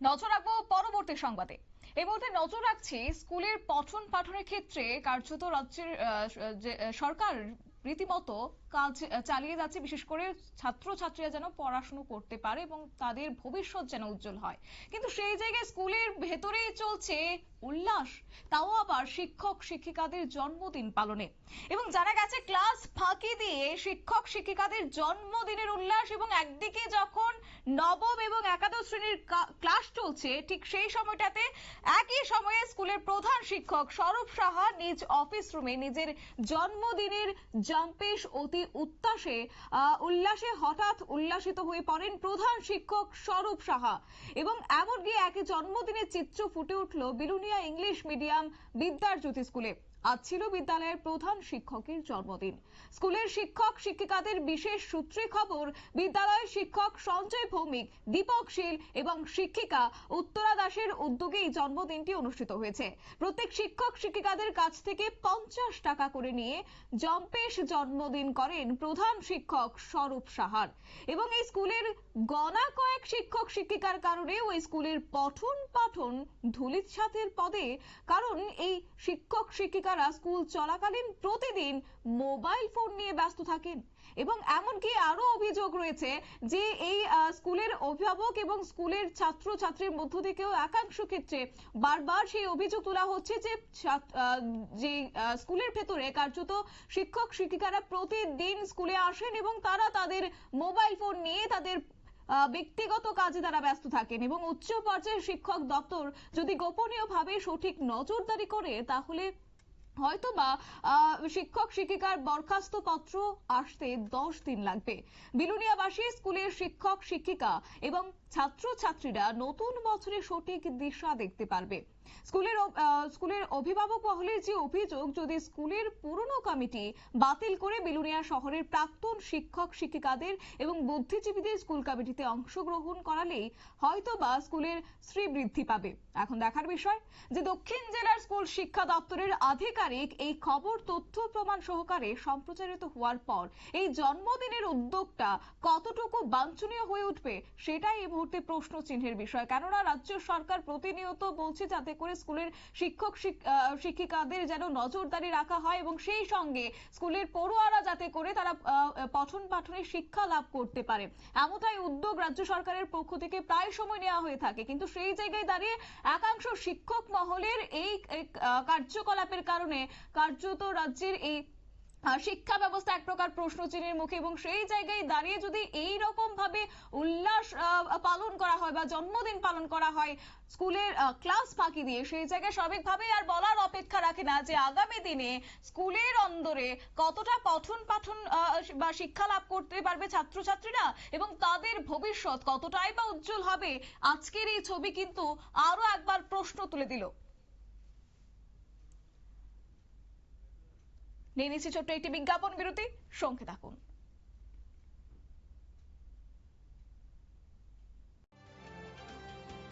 নজর রাখবো পরবর্তী সংবাদে। এই মুহূর্তে নজর রাখছি স্কুলের পঠন পাঠনের ক্ষেত্রে কার্যত রাজ্যের সরকার রীতিমতো কাজ চালিয়ে যাচ্ছে, বিশেষ করে ছাত্রছাত্রীরা যেন পড়াশোনা করতে পারে এবং তাদের ভবিষ্যৎ যেন উজ্জ্বল হয়। কিন্তু সেই জায়গায় স্কুলের ভেতরেই চলছে উল্লাস, তাও আবার শিক্ষক শিক্ষিকাদের জন্মদিন পালনে। এবং জানা গেছে ক্লাস ফাঁকি দিয়ে শিক্ষক শিক্ষিকাদের জন্মদিনের উল্লাস, এবং একদিকে যখন নবম এবং একাদশ শ্রেণীর ক্লাস চলছে, ঠিক সেই সময়টাতে একই সময়ে স্কুলের প্রধান শিক্ষক স্বরূপ সাহা নিজ অফিস রুমে নিজের জন্মদিনের জম্পেশ অতি উল্লাসে হঠাৎ উল্লাসিত হয়ে পড়েন প্রধান শিক্ষক স্বরূপ সাহা। এবং এমনকি একই জন্মদিনের চিত্র ফুটে উঠল বিলুনিয়া ইংলিশ মিডিয়াম বিদ্যাজ্যোতি স্কুলে। আজ ছিল বিদ্যালয়ের প্রধান শিক্ষকের জন্মদিন। স্কুলের শিক্ষক শিক্ষিকাদের বিশেষ সূত্রে খবর, বিদ্যালয়ের শিক্ষক সঞ্জয় ভৌমিক, দীপক শীল এবং শিক্ষিকা উত্তরা দাসের উদ্যোগে এই জন্মদিনটি অনুষ্ঠিত হয়েছে। প্রত্যেক শিক্ষক শিক্ষিকাদের কাছ থেকে 50 টাকা করে নিয়ে জম্পেশ জন্মদিন করেন প্রধান শিক্ষক স্বরূপ সাহার। এবং এই স্কুলের গণা কয়েক শিক্ষক শিক্ষিকার কারণে ওই স্কুলের পঠন পাঠন ধূলিসাতের পদে, কারণ এই শিক্ষক শিক্ষিকারা স্কুল চলাকালীন প্রতিদিন মোবাইল ফোন নিয়ে ব্যস্ত থাকেন। এবং এমনকি আরো অভিযোগ রয়েছে যে এই স্কুলের অভিভাবক এবং স্কুলের ছাত্র ছাত্রীর মধ্য থেকেও একাংশ ক্ষেত্রে বারবার সেই অভিযোগ তোলা হচ্ছে যে স্কুলের ভেতরে কার্যত শিক্ষক শিক্ষিকারা প্রতিদিন স্কুলে আসেন এবং তারা তাদের মোবাইল ফোন নিয়ে তাদের ব্যক্তিগত কাজে তারা ব্যস্ত থাকেন। এবং উচ্চ পর্যায়ের শিক্ষক দপ্তর যদি গোপনীয়ভাবে সঠিক নজরদারি করে, তাহলে হয়তোবা শিক্ষক শিক্ষিকার বরখাস্ত পত্র আসতে 10 দিন লাগবে। বিলুনিয়াবাসী, স্কুলের শিক্ষক শিক্ষিকা এবং ছাত্রছাত্রীরা নতুন বছরে সঠিক দিশা দেখতে পারবে। স্কুলের অভিভাবক মহলের যে অভিযোগ, যদি স্কুলের পুরনো কমিটি বাতিল করে বিলুনিয়া শহরের প্রাক্তন শিক্ষক শিক্ষিকাদের এবং বুদ্ধিজীবীদের স্কুল কমিটিতে অংশগ্রহণ করালেই হয়তোবা স্কুলের শ্রীবৃদ্ধি পাবে। এখন দেখার বিষয় যে দক্ষিণ জেলার স্কুল শিক্ষা দপ্তরের আধিকারিক এই খবর তথ্য প্রমাণ সহকারে সম্প্রচারিত হওয়ার পর এই জন্মদিনের উদ্যোগটা কতটুকু বাঞ্ছনীয় হয়ে উঠবে, সেটাই এই মুহূর্তে প্রশ্ন চিহ্নের বিষয়। কেননা রাজ্য সরকার প্রতিনিয়ত বলছে যাতে করে স্কুলের শিক্ষক শিক্ষিকাদের যেন নজরদারি রাখা হয় এবং সেই সঙ্গে স্কুলের পড়ুয়ারা যাতে করে তারা পঠন পাঠনের শিক্ষা লাভ করতে পারে, এমনটাই উদ্যোগ রাজ্য সরকারের পক্ষ থেকে প্রায় সময় নেওয়া হয়ে থাকে। কিন্তু সেই জায়গায় দাঁড়িয়ে একাংশ শিক্ষক মহলের এই কার্যকলাপের কারণে কার্যত রাজ্যের এই শিক্ষা ব্যবস্থা এক প্রকার প্রশ্ন চিহ্নের মুখে। এবং সেই জায়গায় দাঁড়িয়ে যদি এই রকম ভাবে উল্লাস পালন করা হয় বা জন্মদিন পালন করা হয় স্কুলের ক্লাস ফাঁকি দিয়ে, সেই জায়গায় স্বাভাবিকভাবেই আর বলার অপেক্ষা রাখে না যে আগামী দিনে স্কুলের অন্দরে কতটা পঠন পাঠন বা শিক্ষা লাভ করতে পারবে ছাত্রছাত্রীরা এবং তাদের ভবিষ্যৎ কতটাই বা উজ্জ্বল হবে। আজকের এই ছবি কিন্তু আরো একবার প্রশ্ন তুলে দিল। নিয়ে নিচ্ছি ছোট্ট একটি বিজ্ঞাপন বিরতি, সঙ্গে থাকুন।